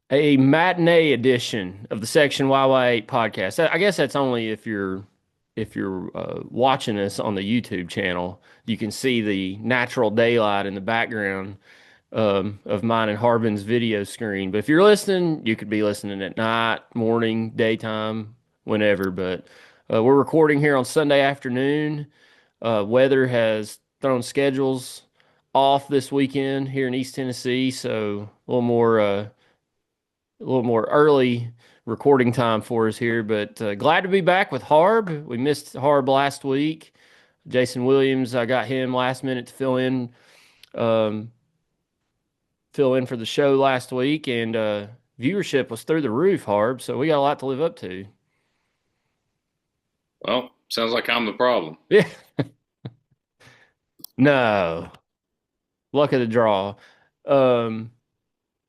a matinee edition of the Section YY8 podcast. I guess that's only if you're watching us on the YouTube channel. You can see the natural daylight in the background of mine and Harbin's video screen. But if you're listening, you could be listening at night, morning, daytime, whenever. But we're recording here on Sunday afternoon. Weather has thrown schedules off this weekend here in East Tennessee, so a little more early recording time for us here, but glad to be back with Harb. We missed Harb last week. Jason Williams, I got him last minute to um, fill in for the show last week, and viewership was through the roof, Harb. So we got a lot to live up to. Well, sounds like I'm the problem. Yeah, no, luck of the draw. Um,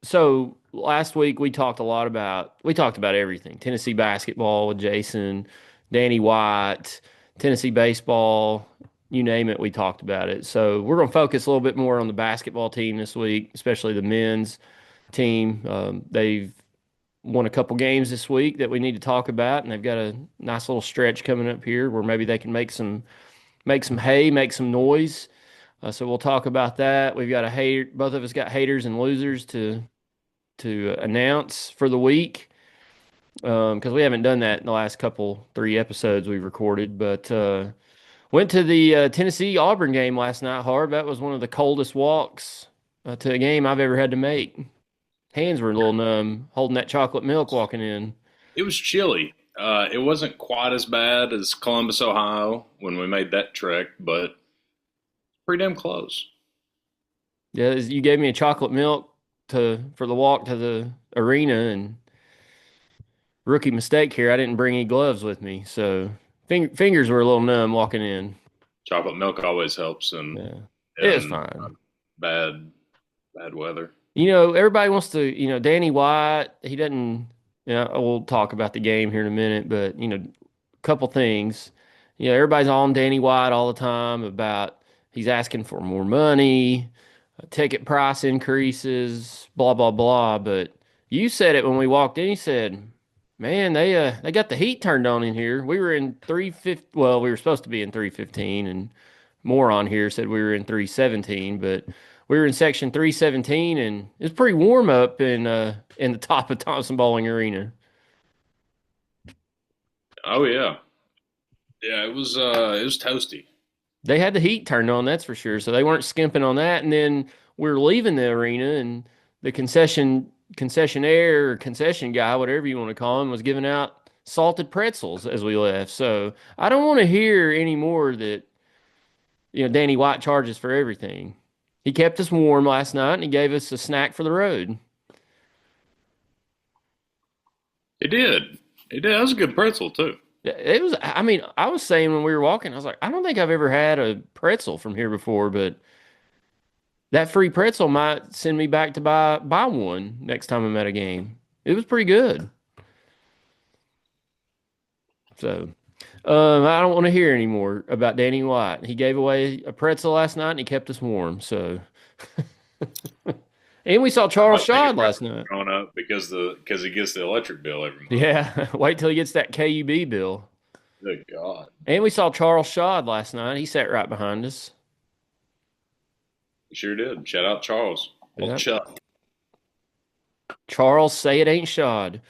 so last week we talked about everything. Tennessee basketball with Jason, Danny White, Tennessee baseball, you name it, we talked about it. So we're going to focus a little bit more on the basketball team this week, especially the men's team. They've won a couple games this week that we need to talk about, and they've got a nice little stretch coming up here where maybe they can make some hay, make some noise. So we'll talk about that. We've got a hater. Both of us got haters and losers to announce for the week because we haven't done that in the last couple three episodes we've recorded. But went to the Tennessee Auburn game last night. Hard. That was one of the coldest walks to a game I've ever had to make. Hands were a little numb holding that chocolate milk walking in. It was chilly. It wasn't quite as bad as Columbus, Ohio when we made that trek, but pretty damn close. Yeah, you gave me a chocolate milk to for the walk to the arena, and rookie mistake here. I didn't bring any gloves with me, so fingers were a little numb walking in. Chocolate milk always helps Yeah, it was in fine. bad bad weather. Everybody wants to, Danny White, he doesn't, we'll talk about the game here in a minute, but, a couple things. Everybody's on Danny White all the time about he's asking for more money, ticket price increases, blah, blah, blah. But you said it when we walked in. You said, man, they got the heat turned on in here. We were in 350, well, we were supposed to be in 315, and more on here said we were in 317, but we were in section 317, and it was pretty warm up in the top of Thompson-Boling Arena. Oh yeah, yeah. It was toasty. They had the heat turned on, that's for sure. So they weren't skimping on that. And then we were leaving the arena, and the concessionaire or concession guy, whatever you want to call him, was giving out salted pretzels as we left. So I don't want to hear anymore that Danny White charges for everything. He kept us warm last night, and he gave us a snack for the road. It did. It did. That was a good pretzel too. It was, I mean, I was saying when we were walking, I was like, I don't think I've ever had a pretzel from here before, but that free pretzel might send me back to buy one next time I'm at a game. It was pretty good. So, I don't want to hear anymore about Danny White. He gave away a pretzel last night, and he kept us warm. So, and we saw I Charles might take a Shad last pretzel night. growing up because he gets the electric bill every month. Yeah, wait till he gets that KUB bill. Good God, And we saw Charles Shad last night. He sat right behind us. he sure did. Shout out Charles, old Yeah. Chuck. Charles, say it ain't Shad.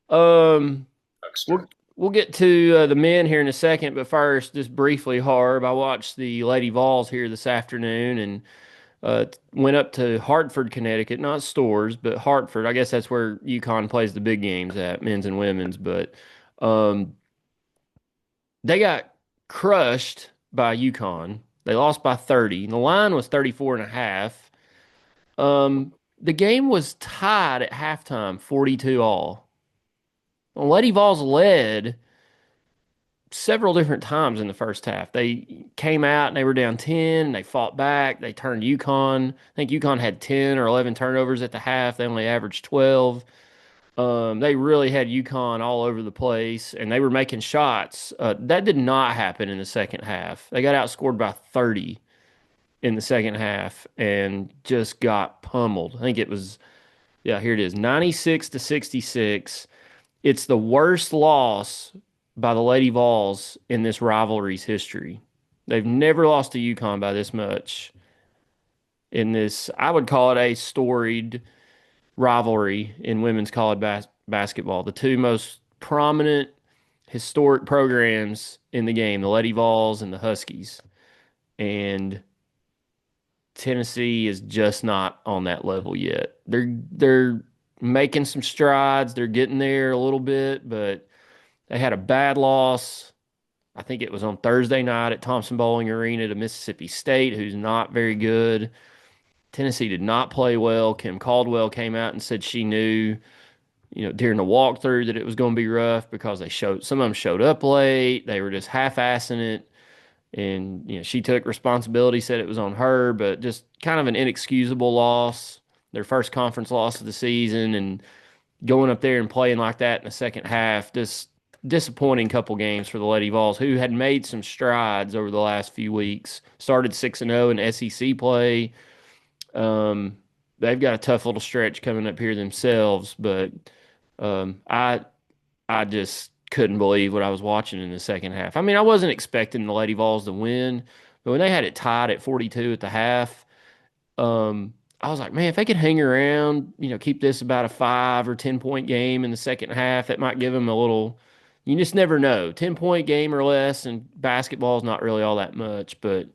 Um, Huckster. we'll get to the men here in a second, but first, just briefly, Harb. I watched the Lady Vols here this afternoon and went up to Hartford, Connecticut, not Stores, but Hartford. I guess that's where UConn plays the big games at, men's and women's. But um, they got crushed by UConn. They lost by 30. The line was 34 and a half. The game was tied at halftime, 42 all. Well, Lady Vols led several different times in the first half. They came out and they were down 10 and they fought back. They turned UConn. I think UConn had 10 or 11 turnovers at the half. They only averaged 12. They really had UConn all over the place and they were making shots. That did not happen in the second half. They got outscored by 30 in the second half and just got pummeled. I think it was Yeah, here it is, 96-66. It's the worst loss by the Lady Vols in this rivalry's history. They've never lost to UConn by this much in this. I would call it a storied rivalry in women's college basketball. The two most prominent historic programs in the game, the Lady Vols and the Huskies. And Tennessee is just not on that level yet. They're making some strides. They're getting there a little bit, but they had a bad loss. I think it was on Thursday night at Thompson-Boling Arena to Mississippi State, who's not very good. Tennessee did not play well. Kim Caldwell came out and said she knew, during the walkthrough that it was going to be rough because some of them showed up late. They were just half-assing it. And, she took responsibility, said it was on her, but just kind of an inexcusable loss. Their first conference loss of the season and going up there and playing like that in the second half, just disappointing couple games for the Lady Vols, who had made some strides over the last few weeks. Started 6-0 in SEC play. Um, they've got a tough little stretch coming up here themselves, but um, I I just couldn't believe what I was watching in the second half. I mean, I wasn't expecting the Lady Vols to win, but when they had it tied at 42 at the half, I was like, man, if they could hang around, keep this about a 5 or 10 point game in the second half, that might give them a little. You just never know. 10 point game or less, and basketball is not really all that much, but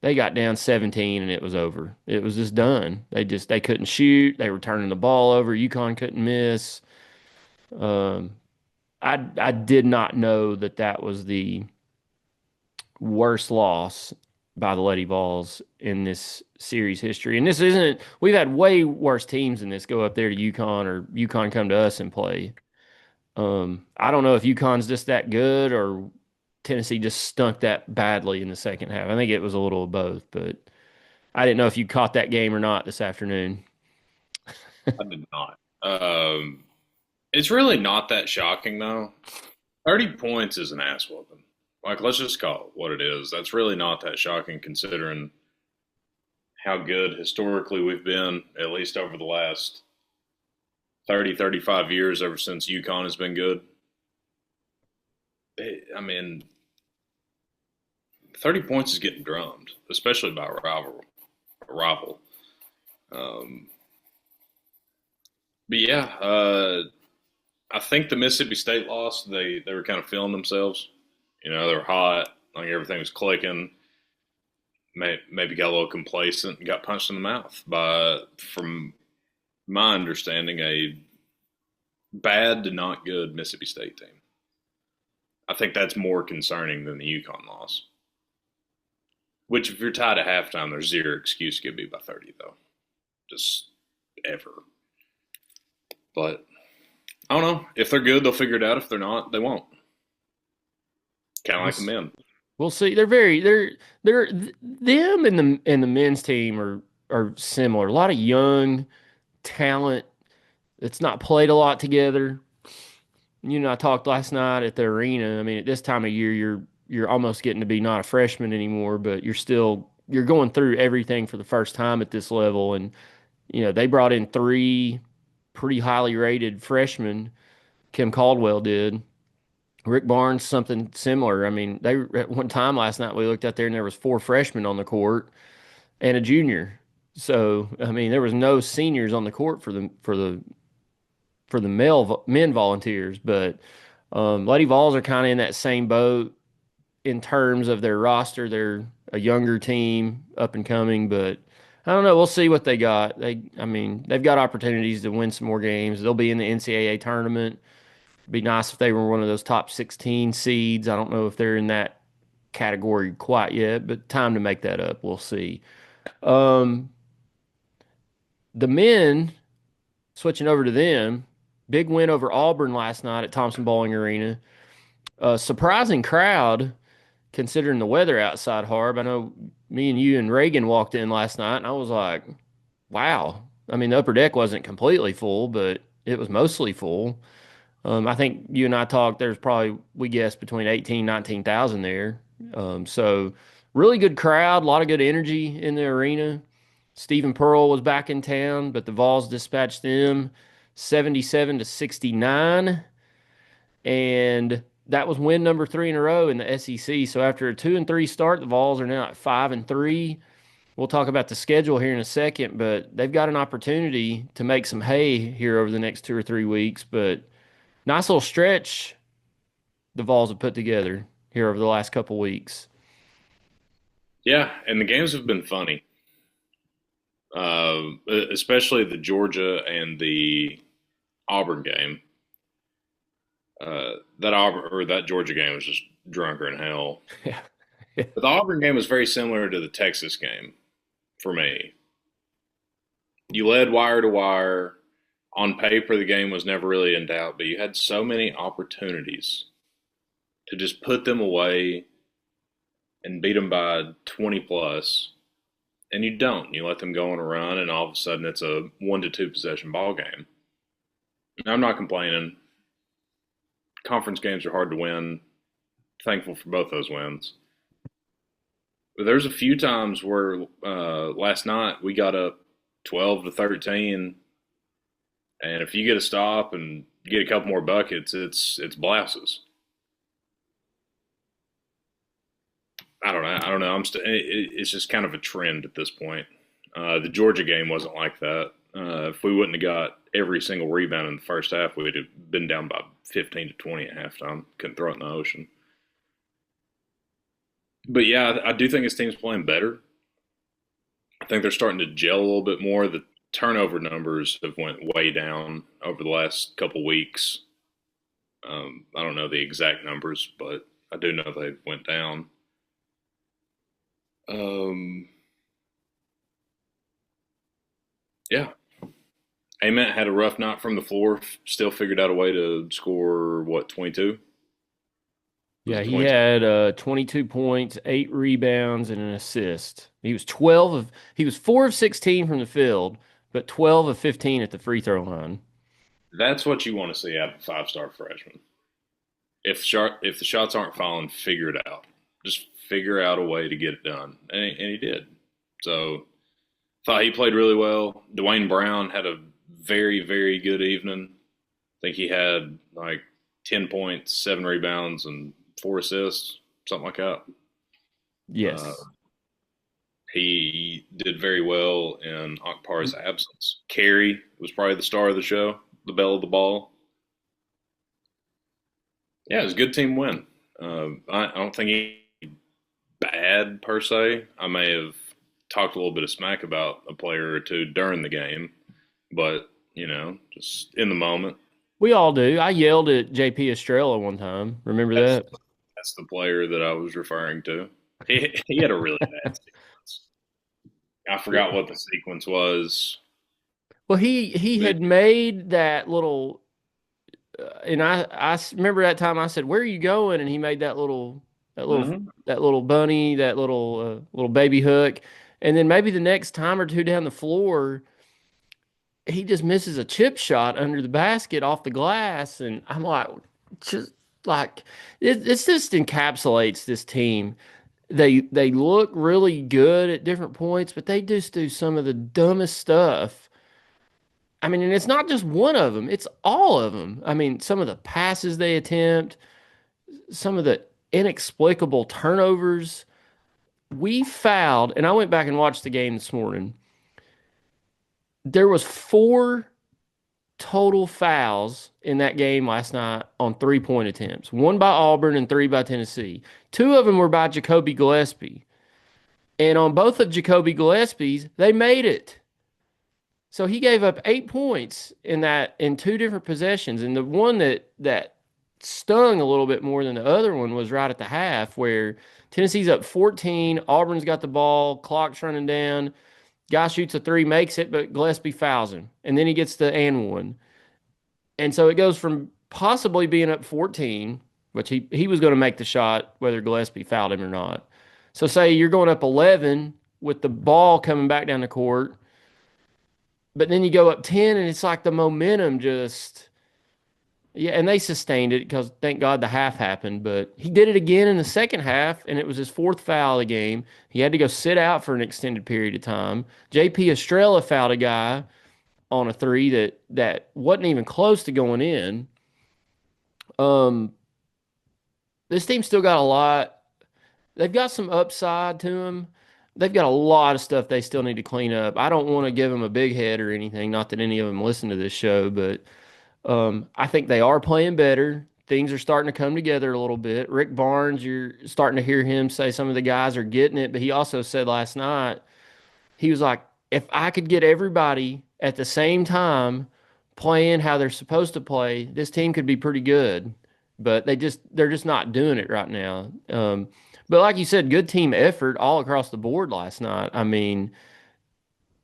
they got down 17 and it was over. It was just done. They couldn't shoot. They were turning the ball over. UConn couldn't miss. Um, I did not know that that was the worst loss by the Lady Vols in this series history. And this isn't, we've had way worse teams than this go up there to UConn or UConn come to us and play. I don't know if UConn's just that good or Tennessee just stunk that badly in the second half. I think it was a little of both, but I didn't know if you caught that game or not this afternoon. I did not. It's really not that shocking though. 30 points is an ass whooping. Like, let's just call it what it is. That's really not that shocking considering how good historically we've been, at least over the last 30, 35 years, ever since UConn has been good. I mean, 30 points is getting drummed, especially by a rival. Um, but yeah, I think the Mississippi State loss, they were kind of feeling themselves. They were hot, like everything was clicking. Maybe got a little complacent and got punched in the mouth by, from my understanding, a bad to not good Mississippi State team. I think that's more concerning than the UConn loss. Which, if you're tied at halftime, there's zero excuse to get beat by 30, though. Just ever. But I don't know. If they're good, they'll figure it out. If they're not, they won't. Kind of We'll, like the men. we'll see. Them and the men's team are similar. A lot of young talent that's not played a lot together. I talked last night at the arena. I mean, at this time of year, you're almost getting to be not a freshman anymore, but you're going through everything for the first time at this level. And they brought in three pretty highly rated freshmen. Kim Caldwell did. Rick Barnes, something similar. I mean, they at one time last night we looked out there and there was four freshmen on the court and a junior. So I mean, there was no seniors on the court for the men volunteers, but Lady Vols are kind of in that same boat in terms of their roster. They're a younger team, up and coming, but I don't know. We'll see what they got. I mean, they've got opportunities to win some more games. They'll be in the NCAA tournament. It'd be nice if they were one of those top 16 seeds. I don't know if they're in that category quite yet, but time to make that up. We'll see. Um, the men, switching over to them, big win over Auburn last night at Thompson-Boling Arena. A surprising crowd considering the weather outside, Harb. I know me and you and Reagan walked in last night, and I was like, wow. I mean, the upper deck wasn't completely full, but it was mostly full. I think you and I talked, there's probably, we guessed, between 18, 19,000 there. So really good crowd, a lot of good energy in the arena. Stephen Pearl was back in town, but the Vols dispatched them 77-69. And that was win number 3 in a row in the SEC. So after a 2-3 start, the Vols are now at 5-3. We'll talk about the schedule here in a second, but they've got an opportunity to make some hay here over the next 2 or 3 weeks. But nice little stretch the Vols have put together here over the last couple weeks. Yeah, and the games have been funny, especially the Georgia and the Auburn game. That Auburn or that Georgia game was just drunker than hell. Yeah. But the Auburn game was very similar to the Texas game for me. You led wire to wire. On paper, the game was never really in doubt, but you had so many opportunities to just put them away and beat them by 20 plus, and you don't. You let them go on a run, and all of a sudden it's a 1 to 2 possession ball game. And I'm not complaining. Conference games are hard to win. Thankful for both those wins. But there's a few times where last night we got up 12-13, and if you get a stop and get a couple more buckets, it's blouses. I don't know. It's just kind of a trend at this point. The Georgia game wasn't like that. If we wouldn't have got every single rebound in the first half, we would have been down by 15-20 at halftime. Couldn't throw it in the ocean. But yeah, I do think his team's playing better. I think they're starting to gel a little bit more. The turnover numbers have went way down over the last couple weeks. I don't know the exact numbers, but I do know they went down. Um, yeah, Ament had a rough night from the floor. Still figured out a way to score what 22? Was Yeah, it he 22? had 22 points, 8 rebounds, and an assist. He was 4 of 16 from the field, but 12 of 15 at the free throw line. That's what you want to see out of a five-star freshman. If the shots aren't falling, figure it out. Just figure out a way to get it done, and he did. So thought he played really well. Dwayne Brown had a very very good evening. I think he had like 10 points, 7 rebounds, and 4 assists, something like that. Uh, Yes. he did very well in Akpar's absence. Carey was probably the star of the show, the belle of the ball. Yeah, it was a good team win. I don't think he bad per se. I may have talked a little bit of smack about a player or two during the game, but just in the moment. We all do. I yelled at JP Estrella one time. Remember That's that? that's the player that I was referring to. He had a really bad sequence. I forgot what the sequence was. Well, he But, had made that little, and remember that time I said, "Where are you going?" And he made mhm. that little bunny, that little baby hook, and then maybe the next time or two down the floor, he just misses a chip shot under the basket off the glass, and I'm like, just like it just encapsulates this team. They look really good at different points, but they just do some of the dumbest stuff. I mean, and it's not just one of them, it's all of them. I mean, some of the passes they attempt, some of the inexplicable turnovers. We fouled, and I went back and watched the game this morning. There was 4 total fouls in that game last night on 3-point attempts. One by Auburn and 3 by Tennessee. 2 of them were by Jacoby Gillespie. And on both of Jacoby Gillespie's, they made it. So he gave up 8 points in 2 different possessions. And the one that stung a little bit more than the other one was right at the half, where Tennessee's up 14. Auburn's got the ball, clock's running down. Guy shoots a 3, makes it, but Gillespie fouls him. And then he gets the and one. And so it goes from possibly being up 14, which he was going to make the shot whether Gillespie fouled him or not. So say you're going up 11 with the ball coming back down the court, but then you go up 10 and it's like the momentum just Yeah, and they sustained it because thank God the half happened. But he did it again in the second half, and it was his fourth foul of the game. He had to go sit out for an extended period of time. JP Estrella fouled a guy on a three that wasn't even close to going in. Um, this team still got a lot. They've got some upside to them. They've got a lot of stuff they still need to clean up. I don't want to give them a big head or anything. Not that any of them listen to this show, but I think they are playing better. Things are starting to come together a little bit. Rick Barnes, you're starting to hear him say some of the guys are getting it, but he also said last night, he was like, if I could get everybody at the same time playing how they're supposed to play, this team could be pretty good. But they're just not doing it right now. But like you said, good team effort all across the board last night. I mean,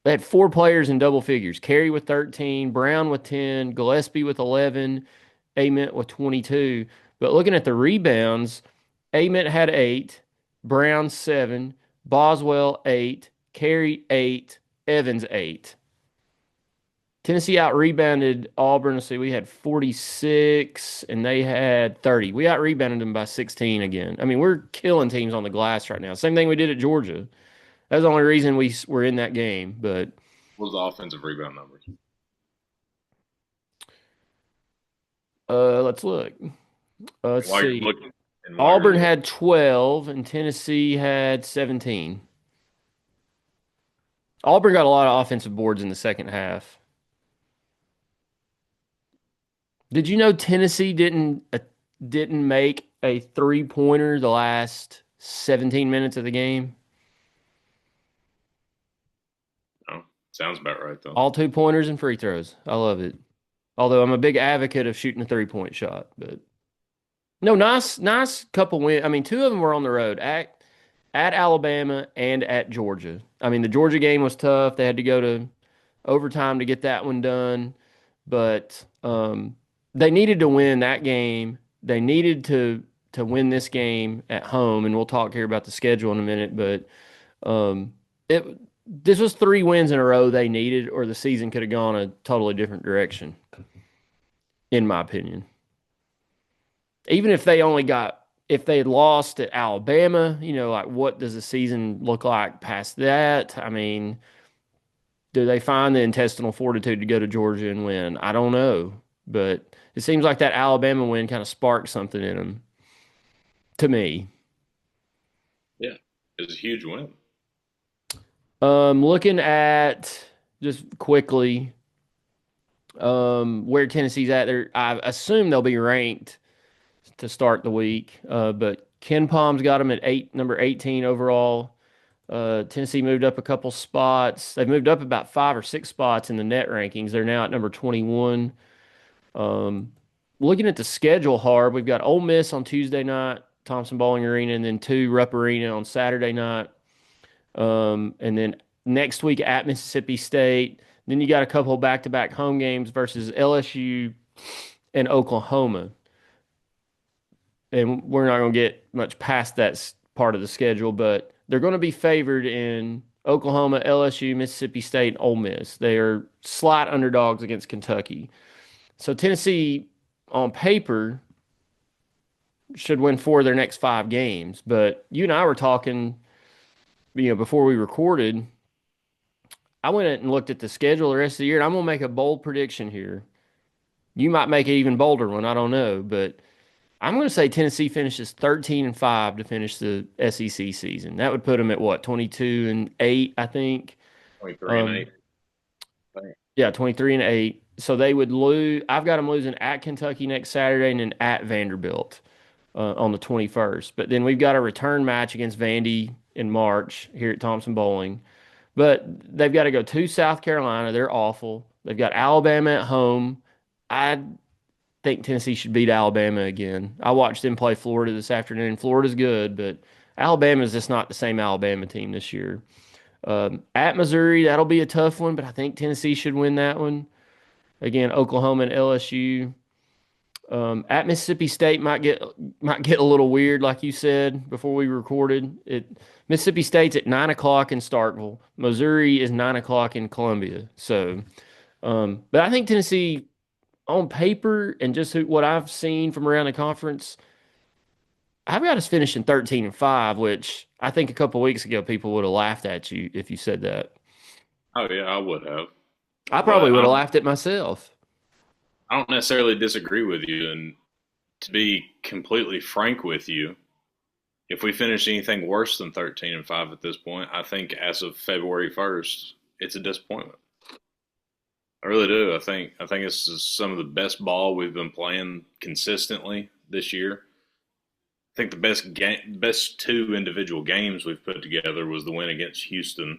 they had four players in double figures. Carey with 13, Brown with 10, Gillespie with 11, Ament with 22. But looking at the rebounds, Ament had 8, Brown 7, Boswell 8, Carey 8, Evans 8. Tennessee out rebounded Auburn. Let's see, we had 46 and they had 30. We out rebounded them by 16 again. I mean, we're killing teams on the glass right now. Same thing we did at Georgia. That's the only reason we were in that game. But What was the offensive rebound numbers? let's look. Let's While you're see. looking, and while you're Auburn looking, had 12 and Tennessee had 17. Auburn got a lot of offensive boards in the second half. Did you know Tennessee didn't make a three-pointer the last 17 minutes of the game? oh, sounds about right though. All two-pointers and free throws. I love it. Although I'm a big advocate of shooting a three-point shot, but no, nice couple win. I mean, two of them were on the road at Alabama and at Georgia. I mean, the Georgia game was tough. They had to go to overtime to get that one done, but they needed to win that game. They needed to win this game at home, and we'll talk here about the schedule in a minute. But it this was three wins in a row they needed, or the season could have gone a totally different direction, in my opinion. Even if they only got if they had lost at Alabama, like what does the season look like past that? I mean, do they find the intestinal fortitude to go to Georgia and win? I don't know, but it seems like that Alabama win kind of sparked something in them to me. Yeah, it was a huge win. Looking at just quickly where Tennessee's at, there I assume they'll be ranked to start the week. But Ken Palm's got them at number 18 overall. Tennessee moved up a couple spots. They've moved up about 5 or 6 spots in the net rankings. They're now at number 21. Looking at the schedule, Harb, we've got Ole Miss on Tuesday night, Thompson-Boling Arena, and then Rupp Arena on Saturday night. And then next week at Mississippi State. Then you got a couple back-to-back home games versus LSU and Oklahoma. And we're not going to get much past that part of the schedule, but they're going to be favored in Oklahoma, LSU, Mississippi State, and Ole Miss. They are slight underdogs against Kentucky. So Tennessee, on paper, should win 4 of their next 5 games. But you and I were talking, before we recorded. I went and looked at the schedule the rest of the year, and I'm going to make a bold prediction here. You might make an even bolder one. I don't know, but I'm going to say Tennessee finishes 13-5 to finish the SEC season. That would put them at what, 22-8, I think. 23-8. Yeah, 23-8. So they would lose. I've got them losing at Kentucky next Saturday and then at Vanderbilt on the 21st. But then we've got a return match against Vandy in March here at Thompson-Boling. But they've got to go to South Carolina. They're awful. They've got Alabama at home. I think Tennessee should beat Alabama again. I watched them play Florida this afternoon. Florida's good, but Alabama's just not the same Alabama team this year. At Missouri, that'll be a tough one, but I think Tennessee should win that one. Again, Oklahoma and LSU. At Mississippi State might get a little weird, like you said before we recorded. Mississippi State's at 9 o'clock in Starkville. Missouri is 9 o'clock in Columbia. So, but I think Tennessee on paper and just what I've seen from around the conference, I've got us finishing 13-5, which I think a couple weeks ago people would have laughed at you if you said that. Oh yeah, I would have, I but probably would have laughed at myself. I don't necessarily disagree with you. And to be completely frank with you, if we finish anything worse than 13-5 at this point, I think as of February 1st, it's a disappointment. I really do. I think this is some of the best ball we've been playing consistently this year. I think the best two individual games we've put together was the win against Houston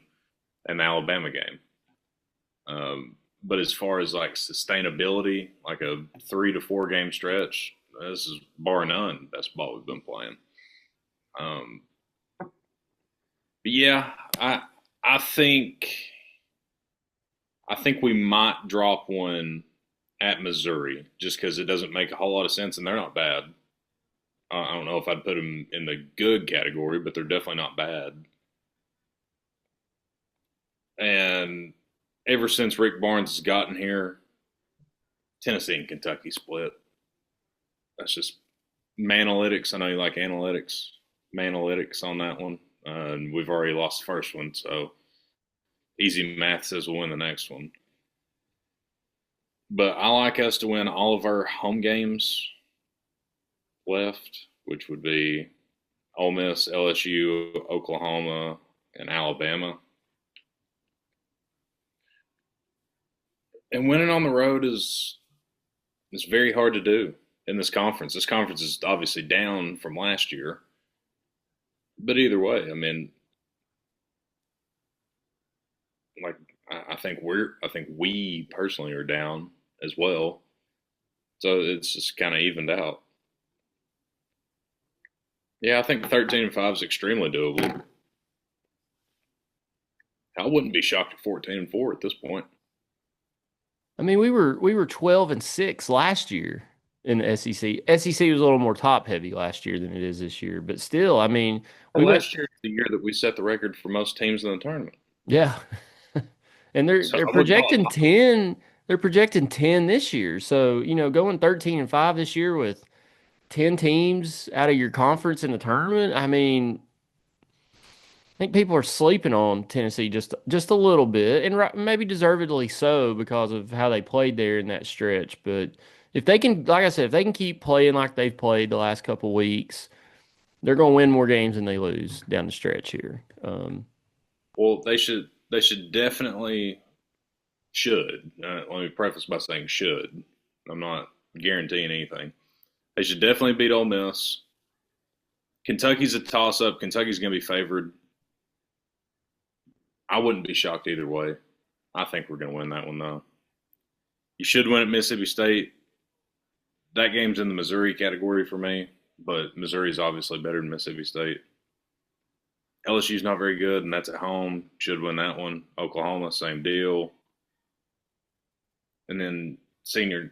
and the Alabama game. But as far as like sustainability, like a 3 to 4 game stretch, this is bar none best ball we've been playing. Um, but yeah, I think I think we might drop one at Missouri just because it doesn't make a whole lot of sense, and they're not bad. I don't know if I'd put them in the good category, but they're definitely not bad. And ever since Rick Barnes has gotten here, Tennessee and Kentucky split. That's just Manalytics. I know you like analytics. Manalytics on that one. And we've already lost the first one, so easy math says we'll win the next one. But I like us to win all of our home games left, which would be Ole Miss, LSU, Oklahoma, and Alabama. And winning on the road is very hard to do in this conference. This conference is obviously down from last year, but either way, I mean, like I think we personally are down as well, so it's just kind of evened out. Yeah, I think 13-5 is extremely doable. I wouldn't be shocked at 14-4 at this point. I mean, we were 12-6 last year in the SEC. SEC was a little more top heavy last year than it is this year, but still, I mean, we Well, went, last year is the year that we set the record for most teams in the tournament. yeah. And they're So they're I wouldn't call it projecting 10, they're projecting 10 this year. So, going 13-5 this year with 10 teams out of your conference in the tournament, I mean, I think people are sleeping on Tennessee just a little bit, and maybe deservedly so because of how they played there in that stretch. But if they can, like I said, if they can keep playing like they've played the last couple of weeks, they're going to win more games than they lose down the stretch here. well, they should definitely should. Let me preface by saying should. I'm not guaranteeing anything. They should definitely beat Ole Miss. Kentucky's a toss up. Kentucky's going to be favored. I wouldn't be shocked either way. I think we're going to win that one though. You should win at Mississippi State. That game's in the Missouri category for me, but Missouri's obviously better than Mississippi State. LSU's not very good, and that's at home. Should win that one. Oklahoma, same deal. And then senior.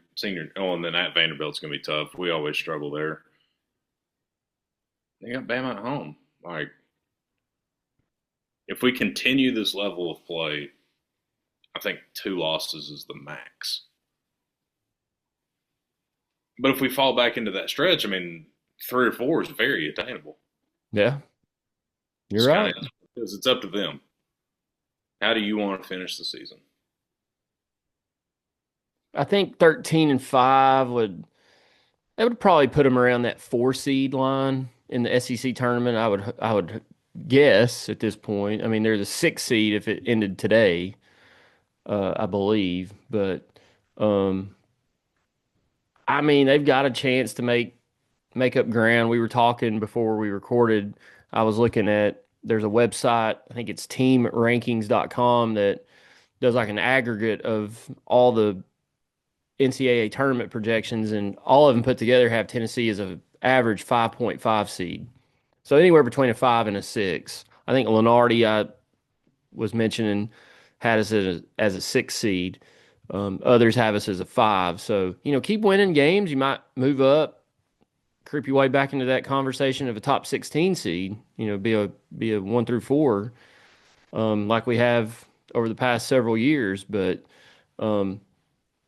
Oh, and then at Vanderbilt's gonna be tough. We always struggle there. They got Bama at home. Like, if we continue this level of play, I think 2 losses is the max. But if we fall back into that stretch, I mean, 3 or 4 is very attainable. Yeah, you're It's kind right. of because it's up to them. How do you want to finish the season? I think 13-5 would probably put them around that 4 seed line in the SEC tournament. I would guess at this point. I mean, they're the 6 seed if it ended today, I believe. But I mean, they've got a chance to make up ground. We were talking before we recorded. I was looking at there's a website, I think it's teamrankings.com that does like an aggregate of all the NCAA tournament projections, and all of them put together have Tennessee as a average 5.5 seed. So anywhere between a 5 and a 6. I think Lenardi, I was mentioning, had us as a 6 seed. Others have us as a 5. So, keep winning games. You might move up, creep your way back into that conversation of a top 16 seed, be a 1 through 4, like we have over the past several years. But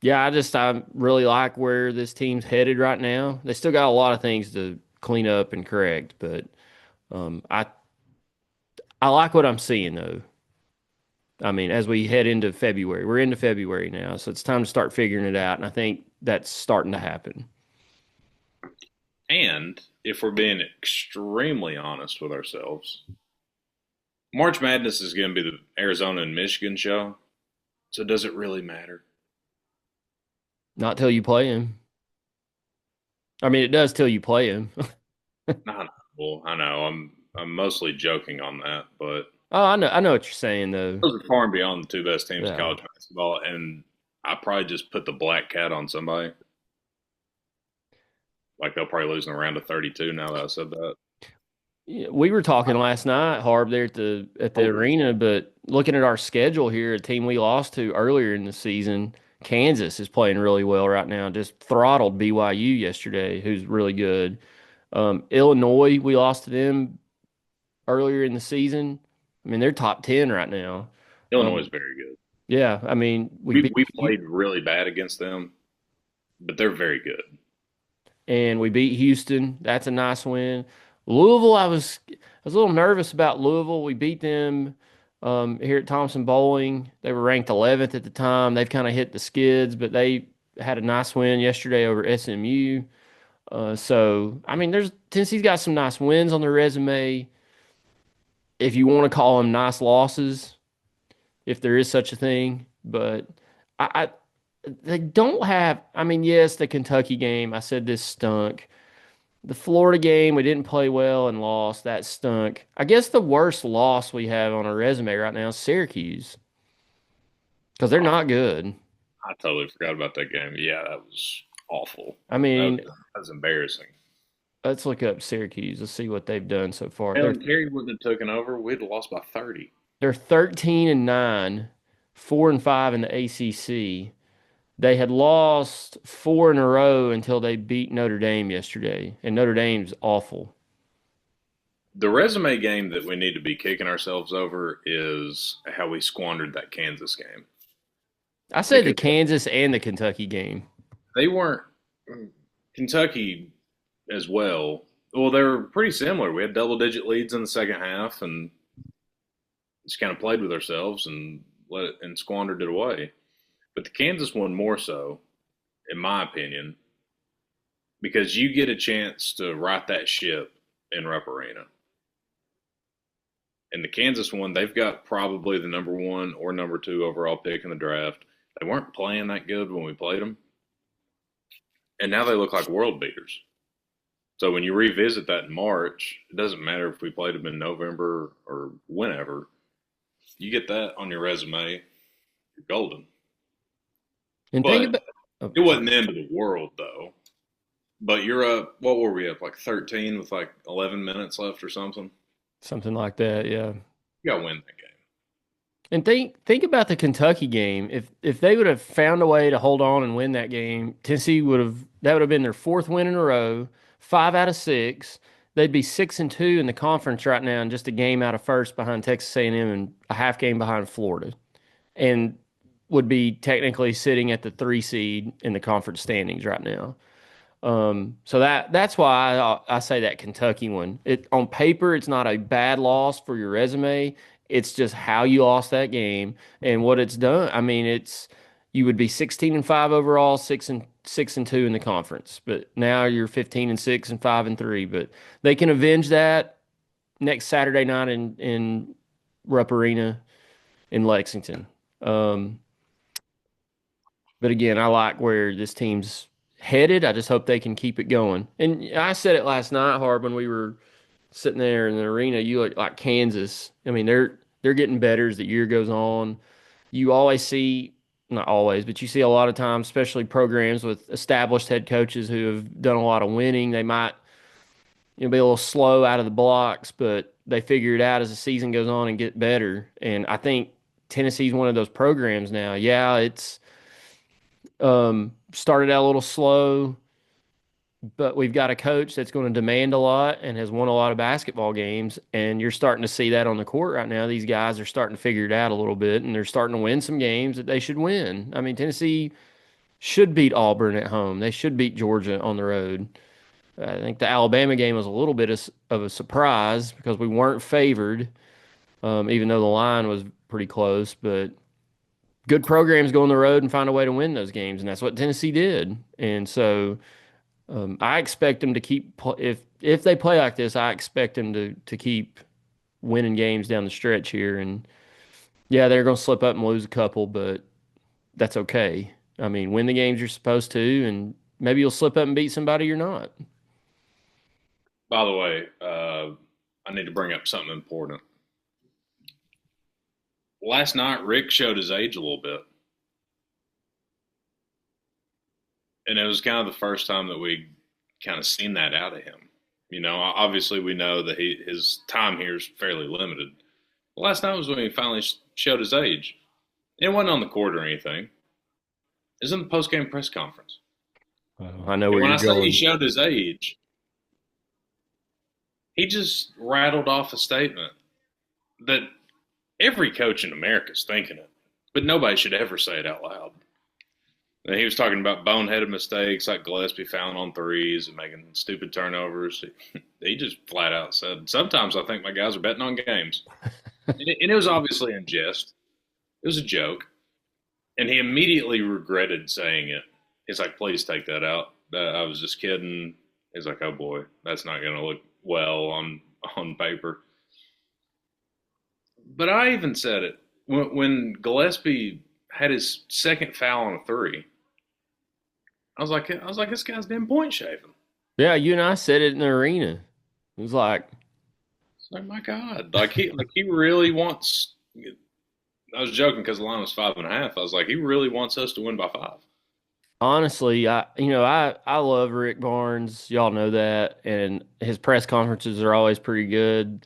Yeah, I really like where this team's headed right now. They still got a lot of things to clean up and correct, but I like what I'm seeing though. I mean, as we head into February, we're into February now, so it's time to start figuring it out, and I think that's starting to happen. And if we're being extremely honest with ourselves, March Madness is going to be the Arizona and Michigan show. So does it really matter? Not till you play him. I mean, it does till you play him. Not well, I know. I'm mostly joking on that, but Oh, I know what you're saying though. those are far and beyond the two best teams in Yeah. college basketball, and I probably just put the black cat on somebody. Like they'll probably lose in a round of 32 now that I said that. Yeah, we were talking last night, Harb, there at the Over. arena, but looking at our schedule here, a team we lost to earlier in the season, Kansas is playing really well right now. Just throttled BYU yesterday, who's really good. Illinois, we lost to them earlier in the season. I mean, they're top 10 right now. Illinois is Um, very good. yeah, I mean, we We beat we played really bad against them, but they're very good. and we beat Houston. That's a nice win. Louisville, I was a little nervous about Louisville. We beat them here at Thompson-Boling. They were ranked 11th at the time. They've kind of hit the skids, but they had a nice win yesterday over SMU. So I mean, there's Tennessee's got some nice wins on their resume. If you want to call them nice losses, if there is such a thing, but I they don't have. I mean, yes, the Kentucky game. I said this stunk. The Florida game, we didn't play well and lost. That stunk. I guess the worst loss we have on our resume right now is Syracuse because they're Oh, not good. I totally forgot about that game. Yeah, that was awful. I That mean, was, that was embarrassing. let's look up Syracuse. Let's see what they've done so far. Hell, Terry wouldn't have taken over. We'd have lost by 30. They're 13 and 9, 4 and 5 in the ACC. They had lost four in a row until they beat Notre Dame yesterday, and Notre Dame's awful. The resume game that we need to be kicking ourselves over is how we squandered that Kansas game I say the because Kansas and the Kentucky game. they weren't Kentucky as well. Well, they were pretty similar. We had double digit leads in the second half and just kind of played with ourselves and let it and squandered it away. But the Kansas one more so, in my opinion, because you get a chance to right that ship in Rupp Arena. And the Kansas one, they've got probably the number one or number two overall pick in the draft. They weren't playing that good when we played them, and now they look like world beaters. So when you revisit that in March, it doesn't matter if we played them in November or whenever. You get that on your resume, you're golden. And think But about, oh, it wasn't sorry, the end of the world, though. But you're up, what were we up, like 13 with like 11 minutes left or something? something like that. Yeah. You got to win that game. And think about the Kentucky game. If they would have found a way to hold on and win that game, Tennessee would have that would have been their fourth win in a row, 5 out of 6. They'd be 6-2 in the conference right now, and just a game out of first behind Texas A&M and a half game behind Florida, and would be technically sitting at the 3 seed in the conference standings right now. So that's why I say that Kentucky one. It on paper, it's not a bad loss for your resume. It's just how you lost that game and what it's done. I mean, it's you would be 16-5 overall, 6-2 in the conference, but now you're 15-6 and 5-3. But they can avenge that next Saturday night in Rupp Arena in Lexington. Um, but again, I like where this team's headed. I just hope they can keep it going. And I said it last night, Harb, when we were sitting there in the arena. You look like Kansas. I mean, they're getting better as the year goes on. You always see, not always, but you see a lot of times, especially programs with established head coaches who have done a lot of winning. They might, be a little slow out of the blocks, but they figure it out as the season goes on and get better. And I think Tennessee's one of those programs now. Yeah, it's started out a little slow, but we've got a coach that's going to demand a lot and has won a lot of basketball games. And you're starting to see that on the court right now. These guys are starting to figure it out a little bit, and they're starting to win some games that they should win. I mean, Tennessee should beat Auburn at home. They should beat Georgia on the road. I think the Alabama game was a little bit of a surprise because we weren't favored, even though the line was pretty close. But good programs go on the road and find a way to win those games, and that's what Tennessee did. And so I expect them to keep if they play like this, I expect them to keep winning games down the stretch here. And yeah, they're going to slip up and lose a couple, but that's okay. I mean, win the games you're supposed to, and maybe you'll slip up and beat somebody you're not. By the way, I need to bring up something important. Last night, Rick showed his age a little bit, and it was kind of the first time that we kind of seen that out of him. You know, obviously we know that his time here is fairly limited. But last night was when he finally showed his age. It wasn't on the court or anything. It was in the post game press conference. I know And where when you're I say he going. showed his age, he just rattled off a statement that every coach in America is thinking it, but nobody should ever say it out loud. And he was talking about boneheaded mistakes like Gillespie fouling on threes and making stupid turnovers. He just flat out said, "Sometimes I think my guys are betting on games," and it was obviously in jest. It was a joke, and he immediately regretted saying it. He's like, "Please take that out. I was just kidding." He's like, "Oh boy, that's not going to look well on paper." But I even said it when Gillespie had his second foul on a three. I was like, this guy's damn point shaving. Yeah, you and I said it in the arena. It was like, It's like, my God, like he really wants. I was joking because the line was 5.5. I was like, he really wants us to win by 5. honestly, I love Rick Barnes. Y'all know that, and his press conferences are always pretty good.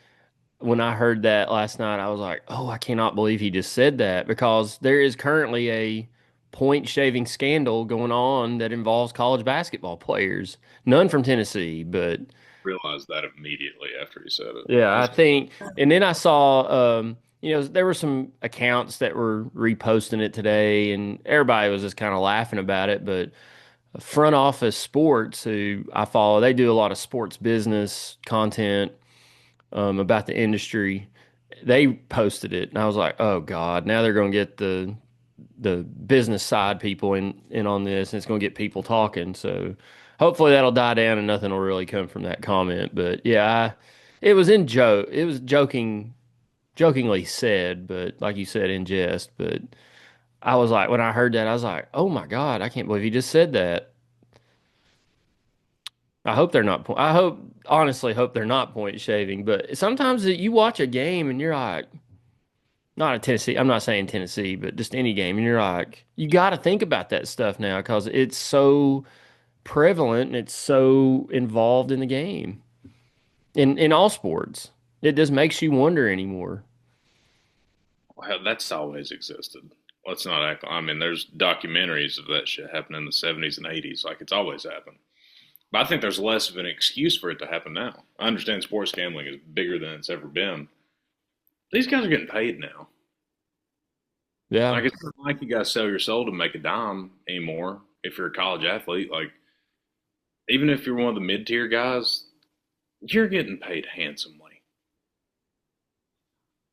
When I heard that last night, I was like, "Oh, I cannot believe he just said that," because there is currently a point shaving scandal going on that involves college basketball players. None from Tennessee, but Realized that immediately after he said it. yeah, I I was think. And then I saw, there were some accounts that were reposting it today, and everybody was just kind of laughing about it. But Front Office Sports, who I follow, they do a lot of sports business content about the industry. They posted it, and I was like, "Oh God!" Now they're going to get the business side people in on this, and it's going to get people talking. So hopefully that'll die down, and nothing will really come from that comment. But yeah, it was in joke. It was jokingly said, but like you said, in jest. But I was like, when I heard that, I was like, "Oh my God! I can't believe he just said that." I hope they're not. I hope, honestly, hope they're not point shaving. But sometimes you watch a game and you're like, not a Tennessee. I'm not saying Tennessee, but just any game, and you're like, you got to think about that stuff now because it's so prevalent and it's so involved in the game in all sports. It just makes you wonder anymore. well, that's always existed. Let's not act. I mean, there's documentaries of that shit happening in the 70s and 80s. Like it's always happened. But I think there's less of an excuse for it to happen now. I understand sports gambling is bigger than it's ever been. These guys are getting paid now. Yeah, Like it's not like you got to sell your soul to make a dime anymore. If you're a college athlete, like even if you're one of the mid tier guys, you're getting paid handsomely.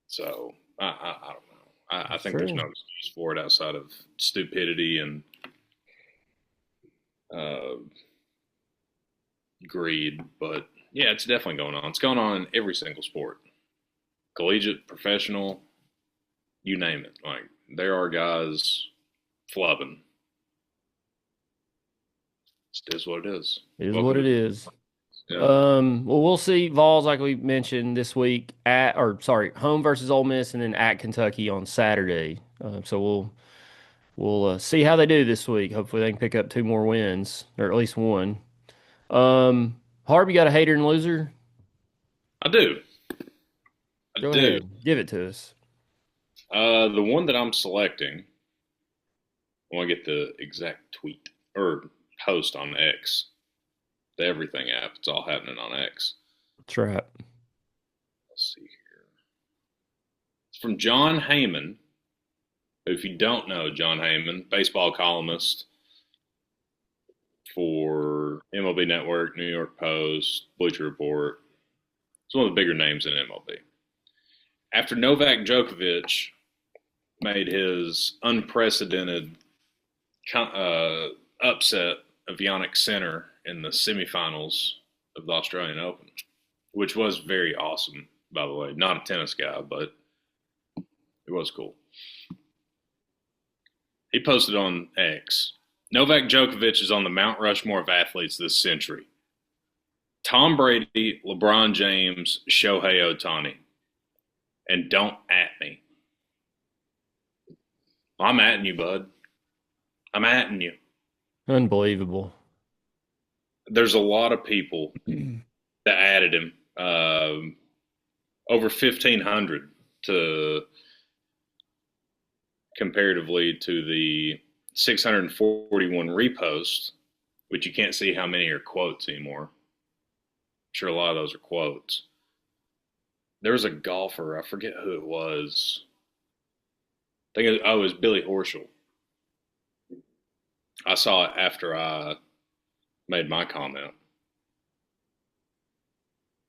So I don't know. I that's think there's no true. excuse for it outside of stupidity and uh, greed. But yeah, it's definitely going on. It's going on in every single sport, collegiate, professional, you name it. Like there are guys flubbing. It is what it is. It is Welcome what to it is. yeah. Well, we'll see Vols like we mentioned this week home versus Ole Miss, and then at Kentucky on Saturday. So we'll see how they do this week. Hopefully, they can pick up two more wins or at least one. Harb, you got a hater and loser? I do. I Go do. ahead, give it to us. The one that I'm selecting, I want to get the exact tweet or post on X, the Everything app. It's all happening on X. That's right. Let's see here. It's from John Heyman. If you don't know John Heyman, baseball columnist, for MLB Network, New York Post, Bleacher Report. It's one of the bigger names in MLB. After Novak Djokovic made his unprecedented upset of Yannick Sinner in the semifinals of the Australian Open, which was very awesome, by the way. Not a tennis guy, but it was cool. He posted on X, Novak Djokovic is on the Mount Rushmore of athletes this century. Tom Brady, LeBron James, Shohei Ohtani. And don't at me. I'm atting you, bud. I'm atting you. Unbelievable. There's a lot of people that added him. Over 1,500 to comparatively to the 641 reposts, which you can't see how many are quotes anymore. I'm sure a lot of those are quotes. There was a golfer, I forget who it was. I think it was Billy Horschel. I saw it after I made my comment.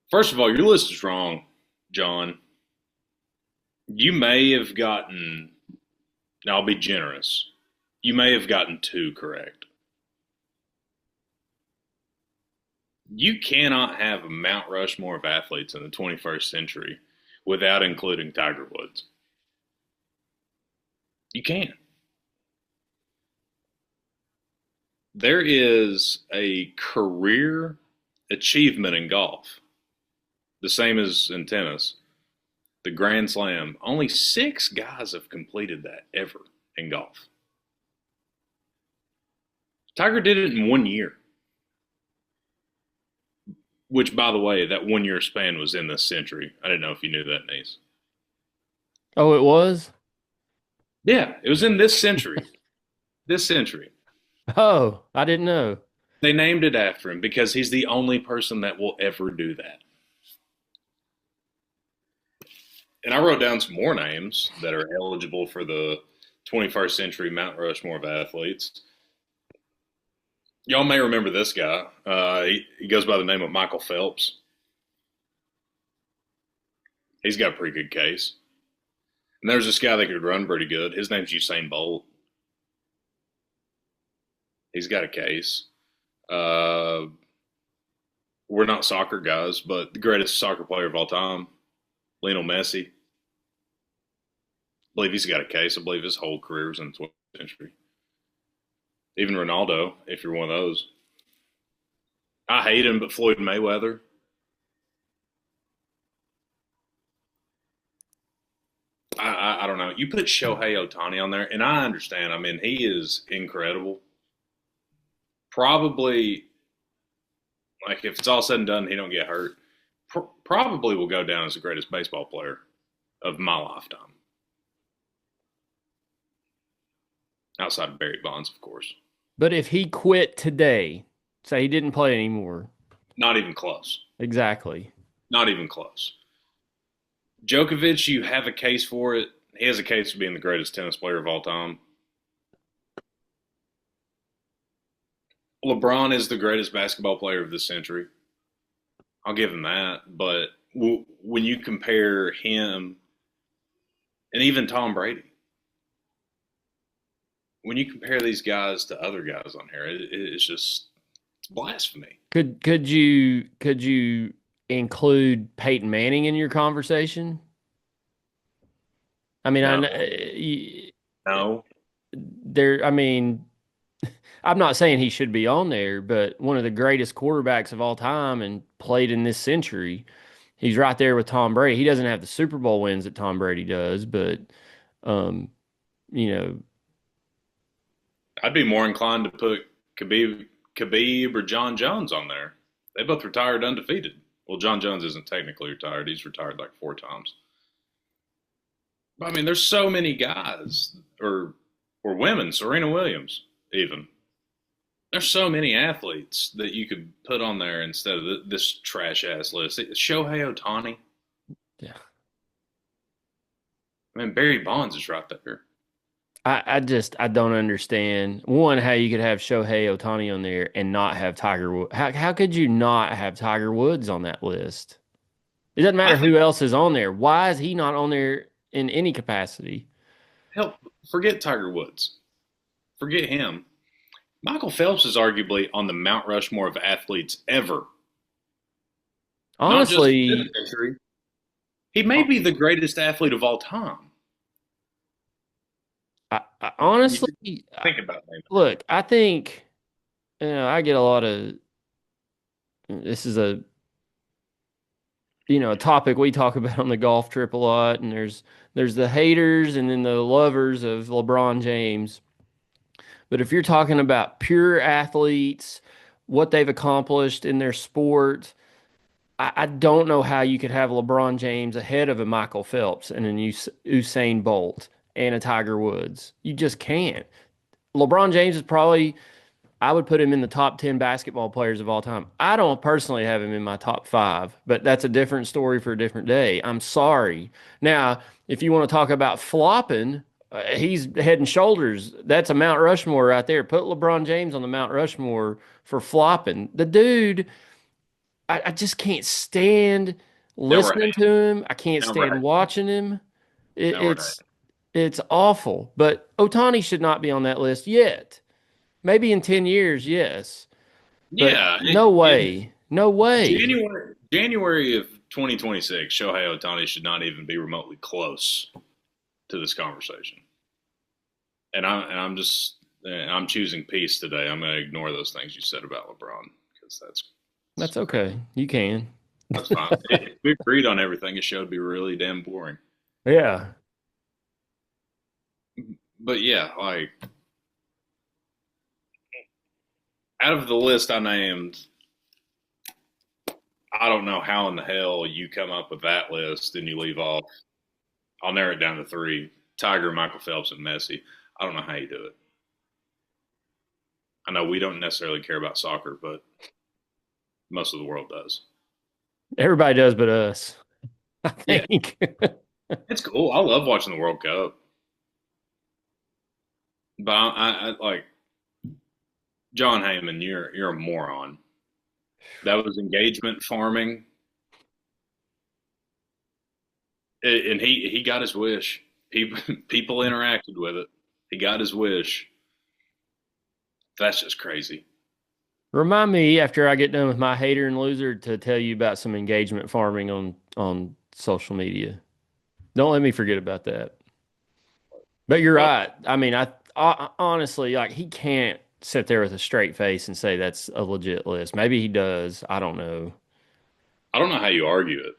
First of all, your list is wrong, John. You may have gotten, now I'll be generous, you may have gotten 2 correct. You cannot have a Mount Rushmore of athletes in the 21st century without including Tiger Woods. You can't. There is a career achievement in golf, the same as in tennis, the Grand Slam. Only 6 guys have completed that ever in golf. Tiger did it in 1 year. Which, by the way, that 1 year span was in this century. I didn't know if you knew that, Nease. Oh, it was? Yeah, it was in this century. This century. Oh, I didn't know. They named it after him because he's the only person that will ever do that. And I wrote down some more names that are eligible for the 21st century Mount Rushmore of athletes. Y'all may remember this guy. He goes by the name of Michael Phelps. He's got a pretty good case. And there's this guy that could run pretty good. His name's Usain Bolt. He's got a case. We're not soccer guys, but the greatest soccer player of all time, Lionel Messi. I believe he's got a case. I believe his whole career was in the 20th century. Even Ronaldo, if you're one of those. I hate him, but Floyd Mayweather. I don't know. You put Shohei Ohtani on there, and I understand. I mean, he is incredible. Probably, like, if it's all said and done, he don't get hurt. Probably will go down as the greatest baseball player of my lifetime. Outside of Barry Bonds, of course. But if he quit today, say he didn't play anymore. Not even close. Exactly. Not even close. Djokovic, you have a case for it. He has a case for being the greatest tennis player of all time. LeBron is the greatest basketball player of this century. I'll give him that. But when you compare him and even Tom Brady, when you compare these guys to other guys on here, it's just blasphemy. Could you include Peyton Manning in your conversation? I mean, No. I mean, I'm not saying he should be on there, but one of the greatest quarterbacks of all time and played in this century. He's right there with Tom Brady. He doesn't have the Super Bowl wins that Tom Brady does, but you know, I'd be more inclined to put Khabib or John Jones on there. They both retired undefeated. Well, John Jones isn't technically retired. He's retired like 4 times. But, I mean, there's so many guys, or women, Serena Williams, even. There's so many athletes that you could put on there instead of this trash-ass list. Shohei Ohtani. Yeah. I mean, Barry Bonds is right there. I don't understand one how you could have Shohei Ohtani on there and not have Tiger Woods. How could you not have Tiger Woods on that list? It doesn't I matter think who else is on there. Why is he not on there in any capacity? help forget Tiger Woods. Forget him. Michael Phelps is arguably on the Mount Rushmore of athletes ever, not just in this Honestly, century. He may uh, be the greatest athlete of all time. I You just honestly think about it. look. I think I get a lot of this is a topic we talk about on the golf trip a lot, and there's the haters and then the lovers of LeBron James. But if you're talking about pure athletes, what they've accomplished in their sport, I don't know how you could have LeBron James ahead of a Michael Phelps and an Usain Bolt and a Tiger Woods. You just can't. LeBron James is probably, I would put him in the top 10 basketball players of all time. I don't personally have him in my top five, but that's a different story for a different day. I'm sorry. Now, if you want to talk about flopping, he's head and shoulders. That's a Mount Rushmore right there. Put LeBron James on the Mount Rushmore for flopping. The dude, I just can't stand Now we're listening to him. I can't now we're stand watching him. It, now we're it's it's awful. But Otani should not be on that list yet. Maybe in 10 years, yes. But yeah. no In way. No way. January of 2026, Shohei Ohtani should not even be remotely close to this conversation. I'm choosing peace today. I'm going to ignore those things you said about LeBron because That's okay. You can. that's fine. If we agreed on everything, it show would be really damn boring. Yeah. But yeah, like out of the list I named, I don't know how in the hell you come up with that list and you leave off. I'll narrow it down to three: Tiger, Michael Phelps, and Messi. I don't know how you do it. I know we don't necessarily care about soccer, but most of the world does. Everybody does but us, I Yeah, think. it's cool. I love watching the World Cup, but I like John Heyman. You're a moron. That was engagement farming, and he got his wish. People interacted with it. He got his wish. That's just crazy. Remind me after I get done with my hater and loser to tell you about some engagement farming on social media. Don't let me forget about that. But you're Well, right. I mean, I honestly like he can't sit there with a straight face and say that's a legit list. Maybe he does. I don't know. I don't know how you argue it.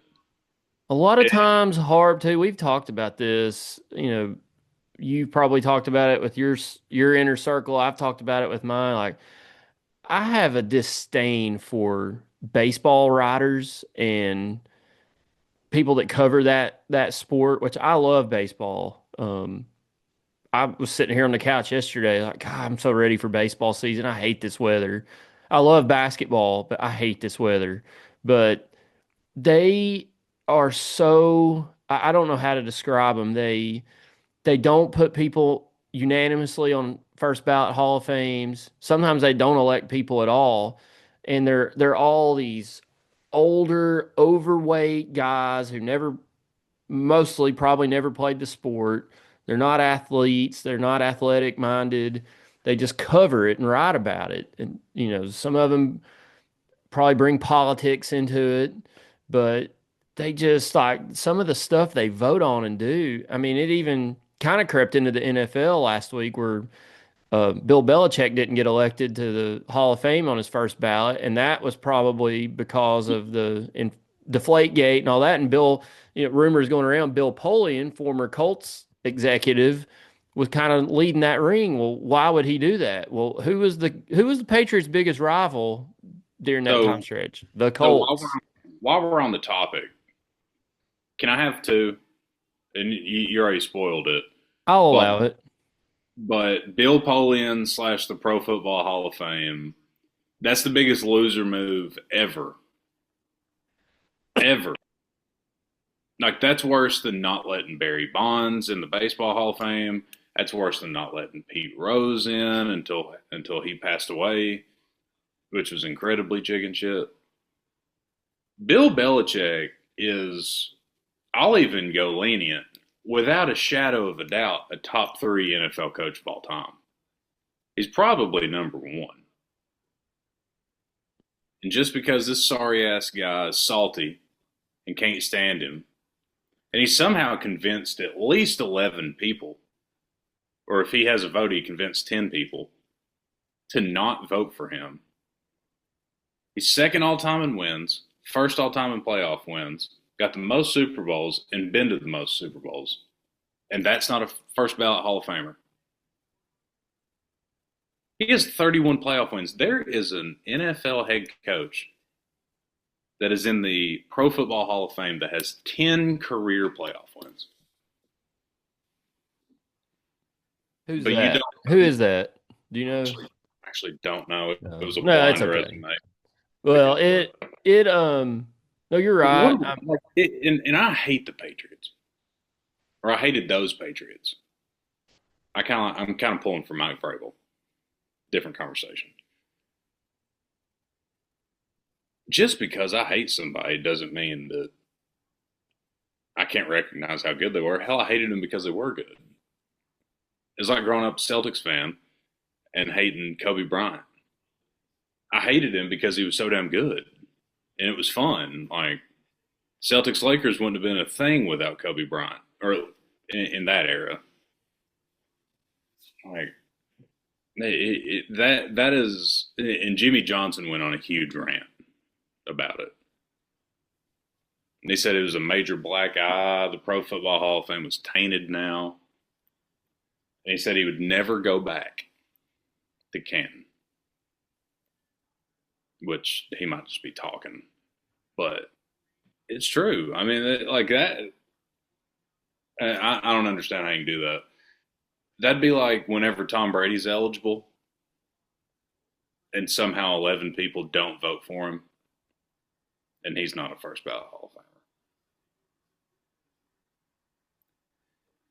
A lot of it times, Harb too. We've talked about this. You probably talked about it with your inner circle. I've talked about it with mine. Like I have a disdain for baseball writers and people that cover that sport, which I love baseball. I was sitting here on the couch yesterday, like, God, I'm so ready for baseball season. I hate this weather. I love basketball, but I hate this weather. But they are so I don't know how to describe them. They don't put people unanimously on first ballot Hall of Fames. Sometimes they don't elect people at all, and they're all these older, overweight guys who never, mostly probably never played the sport. They're not athletes. They're not athletic minded. They just cover it and write about it. And some of them probably bring politics into it, but they just like some of the stuff they vote on and do. I mean, it even kind of crept into the NFL last week where Bill Belichick didn't get elected to the Hall of Fame on his first ballot, and that was probably because of the Deflate Gate and all that. And Bill, rumors going around, Bill Polian, former Colts executive, was kind of leading that ring. Well, why would he do that? Well, who was the Patriots' biggest rival during that time so stretch? The so Colts. while we're on the topic, can I have two? And you already spoiled it, I'll but allow it. Bill Polian slash the Pro Football Hall of Fame. That's the biggest loser move ever, ever. Like that's worse than not letting Barry Bonds in the Baseball Hall of Fame. That's worse than not letting Pete Rose in until he passed away, which was incredibly chicken shit. Bill Belichick is, I'll even go lenient, without a shadow of a doubt, a top three NFL coach of all time. He's probably number one. And just because this sorry ass guy is salty and can't stand him, and he somehow convinced at least 11 people, or if he has a vote, he convinced 10 people to not vote for him. He's second all time in wins, first all time in playoff wins, got the most Super Bowls, and been to the most Super Bowls. And that's not a first ballot Hall of Famer. He has 31 playoff wins. There is an NFL head coach that is in the Pro Football Hall of Fame that has 10 career playoff wins. Who's But you that? don't Who is that? Do you know? actually don't know. It No, was a no, that's blind okay. resume. Well, it no, you're right. And I hate the Patriots, or I hated those Patriots. I'm kind of pulling for Mike Vrabel. Different conversation. Just because I hate somebody doesn't mean that I can't recognize how good they were. Hell, I hated them because they were good. It's like growing up a Celtics fan and hating Kobe Bryant. I hated him because he was so damn good, and it was fun. Like Celtics Lakers wouldn't have been a thing without Kobe Bryant, or in that era. Like that is, and Jimmy Johnson went on a huge rant about it. And he said it was a major black eye. The Pro Football Hall of Fame was tainted now. And he said he would never go back to Canton, which he might just be talking, but it's true. I mean, like that. I don't understand how you can do that. That'd be like whenever Tom Brady's eligible and somehow 11 people don't vote for him and he's not a first ballot Hall of Famer.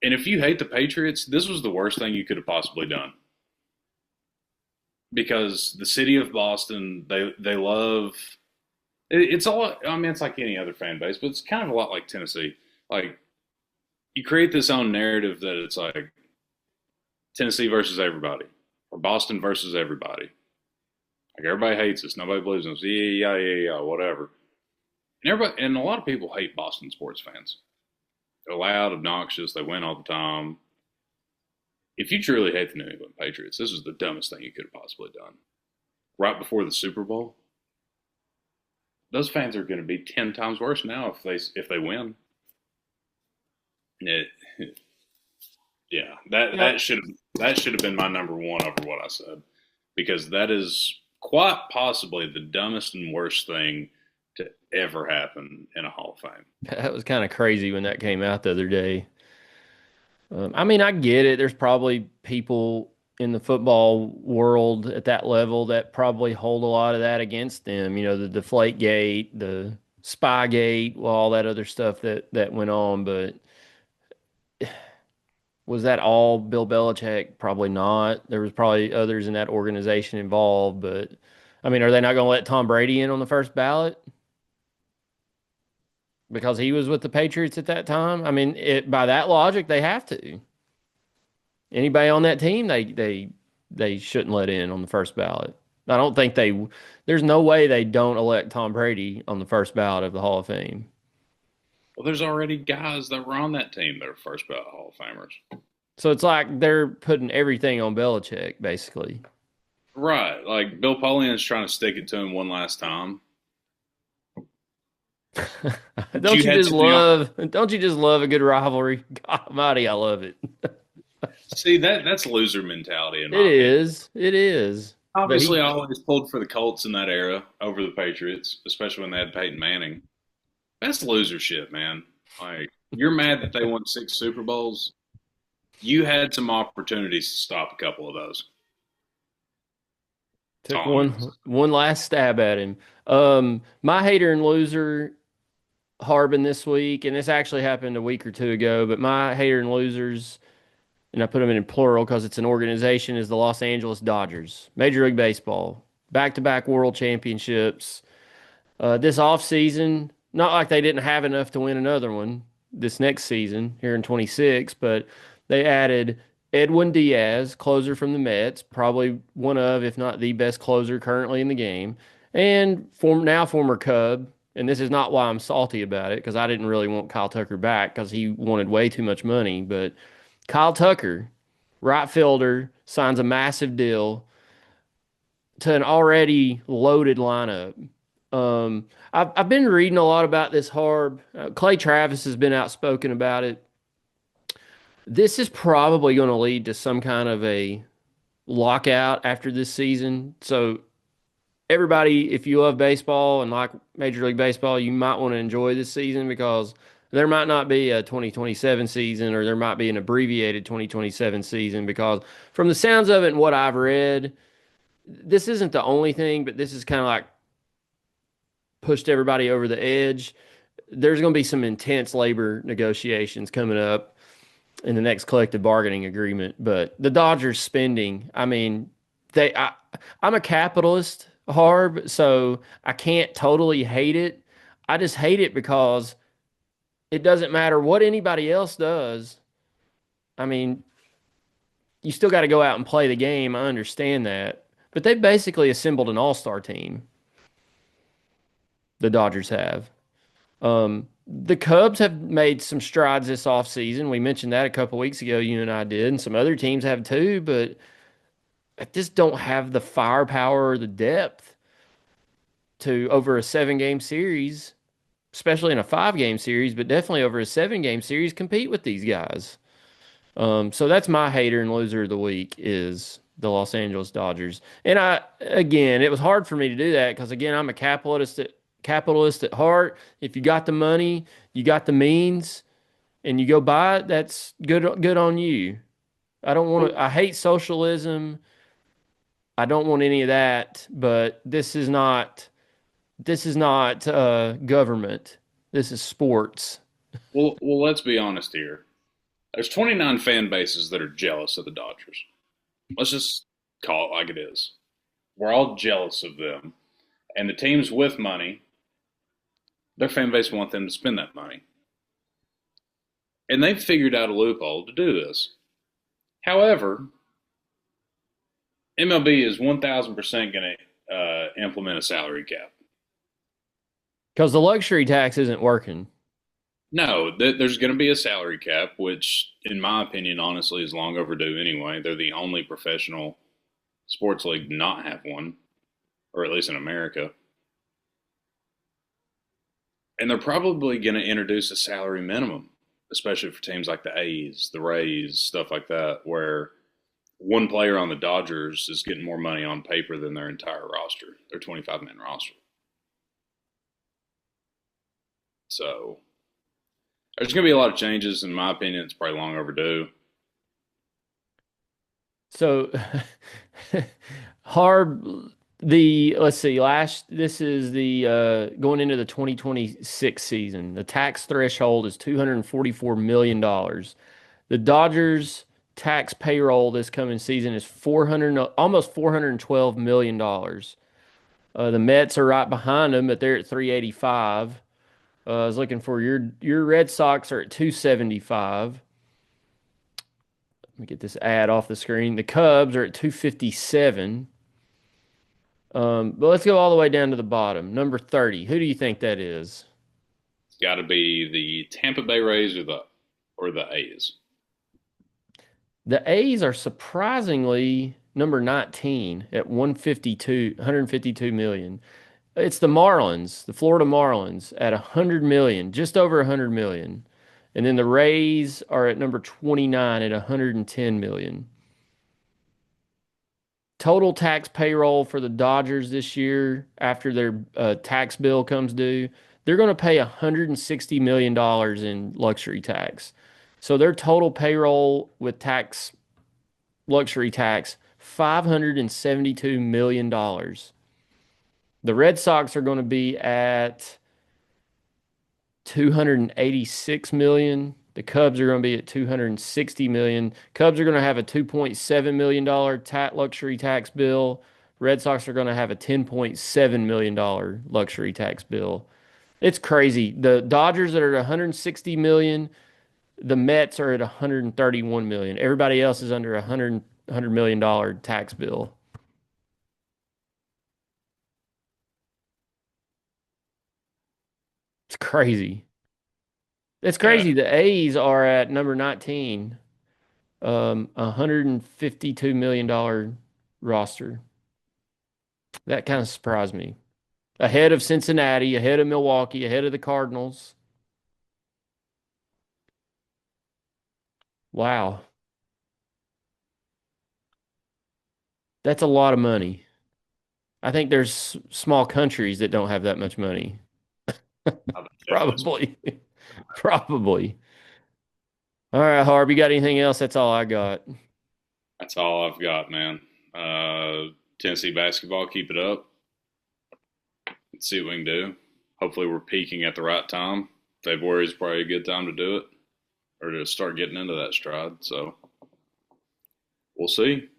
And if you hate the Patriots, this was the worst thing you could have possibly done. Because the city of Boston, they love it's all, I mean, it's like any other fan base, but it's kind of a lot like Tennessee. Like you create this own narrative that it's like Tennessee versus everybody, or Boston versus everybody. Like everybody hates us, nobody believes in us. Yeah, whatever. And everybody, and a lot of people hate Boston sports fans. They're loud, obnoxious, they win all the time. If you truly hate the New England Patriots, this is the dumbest thing you could have possibly done. Right before the Super Bowl, those fans are going to be 10 times worse now if they win. It, yeah, that should have been my number one over what I said, because that is quite possibly the dumbest and worst thing to ever happen in a Hall of Fame. That was kind of crazy when that came out the other day. I mean, I get it. There's probably people in the football world at that level that probably hold a lot of that against them. You know, the Deflate Gate, the Spy Gate, well, all that other stuff that went on. But was that all Bill Belichick? Probably not. There was probably others in that organization involved. But I mean, are they not going to let Tom Brady in on the first ballot because he was with the Patriots at that time? I mean, by that logic, they have to. Anybody on that team, they shouldn't let in on the first ballot. I don't think there's no way they don't elect Tom Brady on the first ballot of the Hall of Fame. Well, there's already guys that were on that team that are first ballot Hall of Famers. So it's like they're putting everything on Belichick, basically. Right. Like Bill Polian's trying to stick it to him one last time. Don't you just love a good rivalry? God almighty, I love it. See, that's loser mentality in my It opinion. is. It is. But Obviously, I always pulled for the Colts in that era over the Patriots, especially when they had Peyton Manning. That's loser shit, man. Like, you're mad that they won 6 Super Bowls. You had some opportunities to stop a couple of those. took one last stab at him. My hater and loser Harbin this week, and this actually happened a week or two ago, but my hater and losers and I put them in plural because it's an organization, is the Los Angeles Dodgers. Major League Baseball, back-to-back world championships. This offseason, not like they didn't have enough to win another one this next season here in 26, but they added Edwin Diaz, closer from the Mets, probably one of, if not the best closer currently in the game, and now former Cub. And this is not why I'm salty about it, because I didn't really want Kyle Tucker back because he wanted way too much money. But Kyle Tucker, right fielder, signs a massive deal to an already loaded lineup. I've been reading a lot about this Harb. Clay Travis has been outspoken about it. This is probably going to lead to some kind of a lockout after this season. So everybody, if you love baseball and like Major League Baseball, you might want to enjoy this season because there might not be a 2027 season, or there might be an abbreviated 2027 season, because from the sounds of it and what I've read, this isn't the only thing, but this is kind of like pushed everybody over the edge. There's going to be some intense labor negotiations coming up in the next collective bargaining agreement. But the Dodgers spending, I mean, I'm a capitalist, Harb, so I can't totally hate it. I just hate it because it doesn't matter what anybody else does. I mean, you still got to go out and play the game. I understand that. But they've basically assembled an all-star team. The Dodgers have. The Cubs have made some strides this offseason. We mentioned that a couple weeks ago, you and I did, and some other teams have too, but I just don't have the firepower or the depth to, over a 7-game series, especially in a 5-game series, but definitely over a 7-game series, compete with these guys. So that's my hater and loser of the week, is the Los Angeles Dodgers. And again, it was hard for me to do that because, again, I'm a capitalist at heart. If you got the money, you got the means, and you go buy it, that's good on you. I don't want to. I hate socialism. I don't want any of that. But this is not. This is not government. This is sports. Well, let's be honest here. There's 29 fan bases that are jealous of the Dodgers. Let's just call it like it is. We're all jealous of them. And the teams with money, their fan base want them to spend that money. And they've figured out a loophole to do this. However, MLB is 1,000% going to implement a salary cap. Because the luxury tax isn't working. No, there's going to be a salary cap, which, in my opinion, honestly, is long overdue anyway. They're the only professional sports league to not have one, or at least in America. And they're probably going to introduce a salary minimum, especially for teams like the A's, the Rays, stuff like that, where one player on the Dodgers is getting more money on paper than their entire roster, their 25-man roster. So there's going to be a lot of changes. In my opinion, it's probably long overdue. So, Harb, let's see, this is the going into the 2026 season. The tax threshold is $244 million. The Dodgers tax payroll this coming season is almost $412 million. The Mets are right behind them, but they're at 385. I was looking for your Red Sox are at 275. Let me get this ad off the screen. The Cubs are at 257. But let's go all the way down to the bottom. Number 30. Who do you think that is? It's got to be the Tampa Bay Rays or the A's. The A's are surprisingly number 19 at 152 million. It's the Marlins, the Florida Marlins, at 100 million, just over 100 million. And then the Rays are at number 29 at 110 million. Total tax payroll for the Dodgers this year, after their tax bill comes due, they're going to pay $160 million in luxury tax. So their total payroll with luxury tax, $572 million. The Red Sox are going to be at 286 million. The Cubs are going to be at 260 million. Cubs are going to have a 2.7 million dollar luxury tax bill. Red Sox are going to have a 10.7 million dollar luxury tax bill. It's crazy. The Dodgers are at 160 million. The Mets are at 131 million. Everybody else is under 100 million dollar tax bill. It's crazy. It's Yeah, crazy. The A's are at number 19, $152 million roster. That kind of surprised me. Ahead of Cincinnati, ahead of Milwaukee, ahead of the Cardinals. Wow. That's a lot of money. I think there's small countries that don't have that much money. I think definitely. Probably. Probably. All right, Harb, you got anything else? That's all I got. That's all I've got, man. Tennessee basketball, keep it up. Let's see what we can do. Hopefully, we're peaking at the right time. February is probably a good time to do it or to start getting into that stride. So we'll see.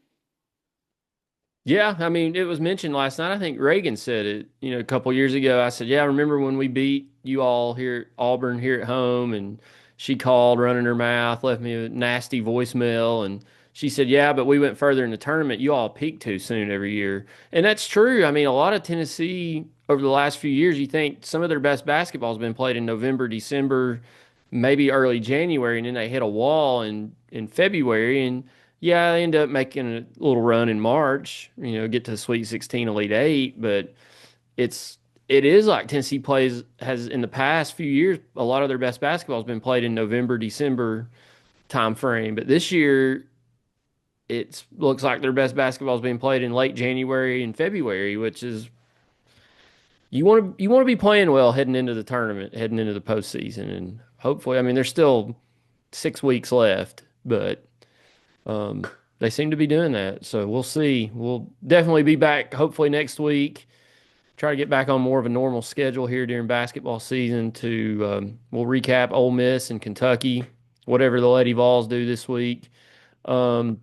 Yeah, I mean, it was mentioned last night. I think Reagan said it, a couple years ago. I said, "Yeah, I remember when we beat you all here at Auburn here at home." And she called running her mouth, left me a nasty voicemail. And she said, "Yeah, but we went further in the tournament. You all peak too soon every year." And that's true. I mean, a lot of Tennessee over the last few years, you think some of their best basketball has been played in November, December, maybe early January, and then they hit a wall in February. And yeah, I end up making a little run in March, get to the Sweet 16, Elite Eight, but it's it is like Tennessee plays has in the past few years, a lot of their best basketball has been played in November, December time frame. But this year it looks like their best basketball is being played in late January and February, which is you want to be playing well heading into the tournament, heading into the postseason, and hopefully, I mean, there's still 6 weeks left, but um, they seem to be doing that. So we'll see. We'll definitely be back hopefully next week. Try to get back on more of a normal schedule here during basketball season. We'll recap Ole Miss and Kentucky, whatever the Lady Vols do this week. Um,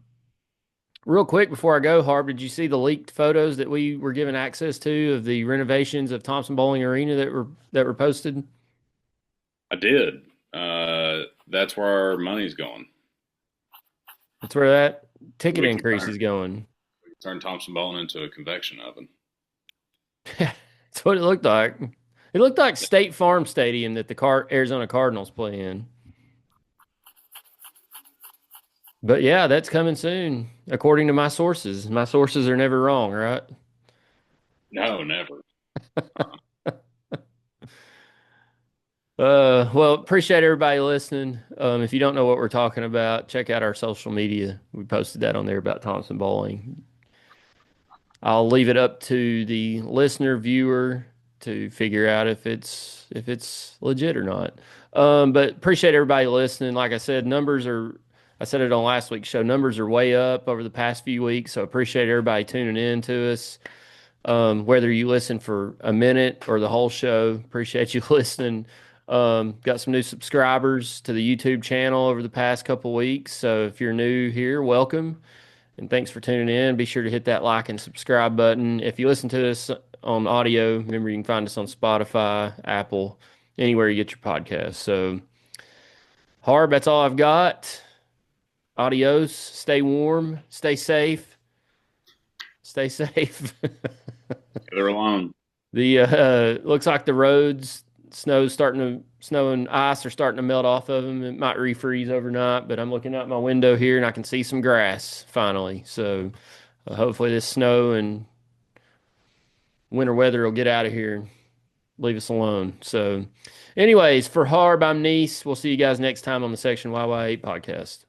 Real quick before I go, Harb, did you see the leaked photos that we were given access to of the renovations of Thompson-Boling Arena that were posted? I did. That's where our money's going. That's where that ticket We can increase turn is going. Thompson-Boling into a convection oven. That's what it looked like. It looked like State Farm Stadium that the Arizona Cardinals play in. But yeah, that's coming soon, according to my sources. My sources are never wrong, right? No, never. Well, appreciate everybody listening. If you don't know what we're talking about, check out our social media. We posted that on there about Thompson Bowling. I'll leave it up to the listener viewer to figure out if it's legit or not. But appreciate everybody listening. Like I said, I said it on last week's show. Numbers are way up over the past few weeks, so appreciate everybody tuning in to us. Whether you listen for a minute or the whole show, appreciate you listening. Got some new subscribers to the YouTube channel over the past couple weeks. So if you're new here, welcome. And thanks for tuning in. Be sure to hit that like and subscribe button. If you listen to us on audio, remember you can find us on Spotify, Apple, anywhere you get your podcasts. So, Harb, that's all I've got. Adios. Stay warm. Stay safe. Stay safe. They're alone. The looks like the roads, snow and ice are starting to melt off of them. It might refreeze overnight, but I'm looking out my window here and I can see some grass finally. So hopefully this snow and winter weather will get out of here and leave us alone. So, anyways, for Harb, I'm Nease. We'll see you guys next time on the Section YY8 podcast.